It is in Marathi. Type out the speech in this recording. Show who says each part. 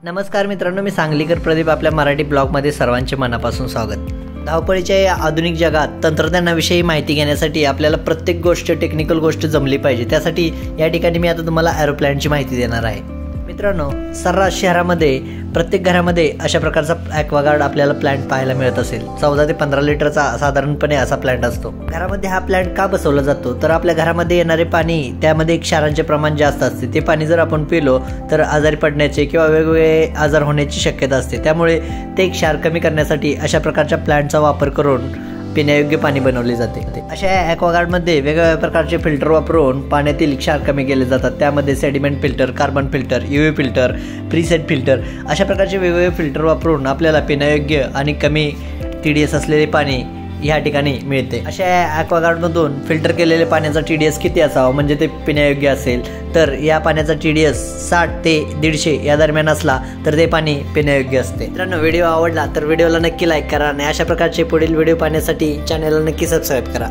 Speaker 1: नमस्कार मित्रांनो, मी सांगलीकर प्रदीप आपल्या मराठी ब्लॉगमध्ये सर्वांचे मनापासून स्वागत। धावपळीच्या या आधुनिक जगात तंत्रज्ञानाविषयी माहिती घेण्यासाठी आपल्याला प्रत्येक गोष्ट टेक्निकल गोष्ट जमली पाहिजे। त्यासाठी या ठिकाणी मी आता तुम्हाला एरोप्लेनची माहिती देणार आहे। मित्रांनो, सर्रास शहरामध्ये प्रत्येक घरामध्ये अशा प्रकारचा ॲक्वागार्ड आपल्याला प्लांट पाहायला मिळत असेल। 14 ते 15 लिटरचा साधारणपणे असा प्लांट असतो। घरामध्ये हा प्लांट का बसवला जातो तर आपल्या घरामध्ये येणारे पाणी त्यामध्ये एक क्षारांचे प्रमाण जास्त असते। ते पाणी जर आपण पिलो तर आजारी पडण्याचे किंवा वेगवेगळे आजार होण्याची शक्यता असते। त्यामुळे ते क्षार कमी करण्यासाठी अशा प्रकारच्या प्लांटचा वापर करून पिण्यायोग्य पाणी बनवले जाते। अशा ॲक्वागार्डमध्ये वेगवेगळ्या प्रकारचे फिल्टर वापरून पाण्यातील क्षार कमी केले जातात। त्यामध्ये sediment filter, carbon filter, UV filter, preset filter अशा प्रकारचे वेगवेगळे फिल्टर वापरून आपल्याला पिण्यायोग्य आणि कमी TDS असलेले पाणी या ठिकाणी मिळते। अशा ॲक्वागार्डमधून फिल्टर केलेले पाण्याचा TDS किती असावा म्हणजे ते पिण्यायोग्य असेल तर या पाण्याचा TDS 60 ते 150 या दरम्यान असला तर ते पाणी पिण्यायोग्य असते। मित्रांनो, व्हिडिओ आवडला तर व्हिडिओला नक्की लाईक करा आणि अशा प्रकारचे पुढील व्हिडिओ पाहण्यासाठी चॅनलला नक्की सबस्क्राईब करा।